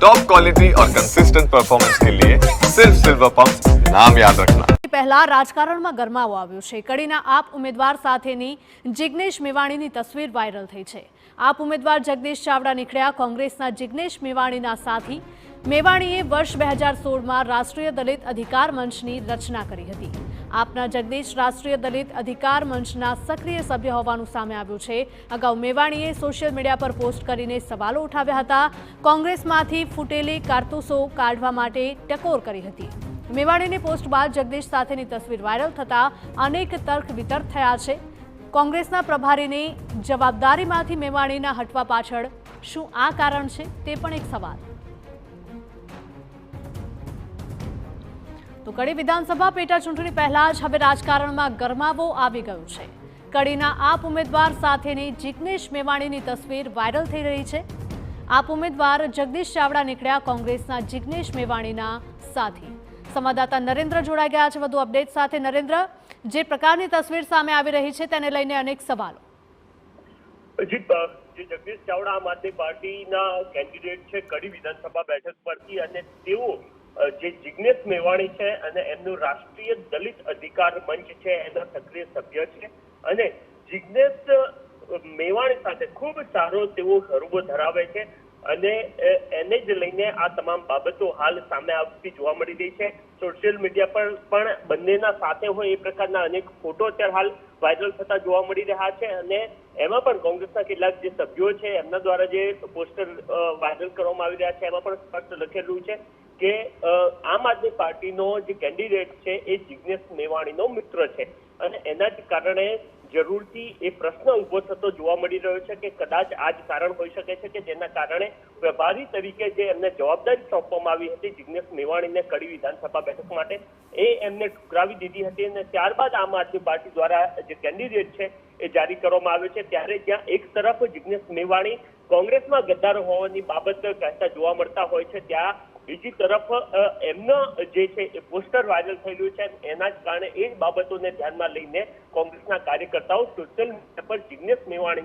Top quality और consistent performance के लिए सिर्फ सिल्वर पंप नाम याद रखना। પહેલા રાજકારણમાં ગરમાવો આવ્યો છે। કડીના આપ ઉમેદવાર સાથેની જિગ્નેશ મેવાણીની તસવીર વાયરલ થઈ છે। આપ ઉમેદવાર જગદીશ ચાવડા નીકળ્યા કોંગ્રેસના જિગ્નેશ મેવાણીના સાથી। મેવાણીએ વર્ષ 2016માં રાષ્ટ્રીય દલિત અધિકાર મંચની રચના કરી હતી। આપના જગદીશ રાષ્ટ્રીય દલિત અધિકાર મંચના સક્રિય સભ્ય હોવાનું સામે આવ્યું છે। અગાઉ મેવાણીએ સોશિયલ મીડિયા પર પોસ્ટ કરીને સવાલો ઉઠાવ્યા હતા। કોંગ્રેસમાંથી ફૂટેલી કારતૂસો કાઢવા માટે ટકોર કરી હતી। મેવાણીની પોસ્ટ બાદ જગદીશ સાથેની તસવીર વાયરલ થતા અનેક તર્ક વિતર્ક થયા છે। કોંગ્રેસના પ્રભારીની જવાબદારીમાંથી મેવાણીના હટવા પાછળ શું આ કારણ છે તે પણ એક સવાલ। તો કડી વિધાનસભા પેટા ચૂંટણી પહેલા જ હવે રાજકારણમાં ગરમાવો આવી ગયો છે। કડીના આપ ઉમેદવાર સાથેની જિગ્નેશ મેવાણીની તસવીર વાયરલ થઈ રહી છે। આપ ઉમેદવાર જગદીશ ચાવડા નીકળ્યા કોંગ્રેસના જિગ્નેશ મેવાણીના સાથી। સંવાદદાતા નરેન્દ્ર જોડાઈ ગયા છે વધુ અપડેટ સાથે। નરેન્દ્ર, જે પ્રકારની તસવીર સામે આવી રહી છે તેને લઈને અનેક સવાલો। જે જગદીશ ચાવડા આમ આદમી પાર્ટીના કેન્ડિડેટ છે કડી વિધાનસભા બેઠક પરથી, અને તેઓ જે જિગ્નેશ મેવાણી છે અને એમનું રાષ્ટ્રીય દલિત અધિકાર મંચ છે એના સક્રિય સભ્ય છે, અને જિગ્નેશ મેવાણી સાથે ખૂબ સારો તેઓ હરવો ધરાવે છે, અને એને જ લઈને આ તમામ બાબતો હાલ સામે આવતી જોવા મળી રહી છે। સોશિયલ મીડિયા પર પણ બંનેના સાથે હોય એ પ્રકારના અનેક ફોટો અત્યારે હાલ વાયરલ થતા જોવા મળી રહ્યા છે, અને એમાં પણ કોંગ્રેસના કેટલાક જે સભ્યો છે એમના દ્વારા જે પોસ્ટર વાયરલ કરવામાં આવી રહ્યા છે એમાં પણ સ્પષ્ટ લખેલું છે કે આમ આદમી પાર્ટીનો જે કેન્ડિડેટ છે એ જિગ્નેશ મેવાણીનો મિત્ર છે, અને એના જ કારણે જરૂરથી એ પ્રશ્ન ઉભો થતો જોવા મળી રહ્યો છે કે કદાચ આ જ કારણ હોઈ શકે છે કે જેના કારણે પ્રભારી તરીકે જે એમને જવાબદારી સોંપવામાં આવી હતી જિગ્નેશ મેવાણીને કડી વિધાનસભા બેઠક માટે, એ એમને ઠુકરાવી દીધી હતી, અને ત્યારબાદ આમ આદમી પાર્ટી દ્વારા જે કેન્ડિડેટ છે એ જારી કરવામાં આવ્યો છે। ત્યારે જ્યાં એક તરફ જિગ્નેશ મેવાણી કોંગ્રેસમાં ગદ્દાર હોવાની બાબત કહેતા જોવા મળતા હોય છે, ત્યાં બીજી તરફ એમનો જે છે એ પોસ્ટર વાયરલ થયેલું છે, એના જ કારણે એ બાબતોને ધ્યાનમાં લઈને કોંગ્રેસના કાર્યકર્તાઓ સોશિયલ મીડિયા પર જિગ્નેશ મેવાણી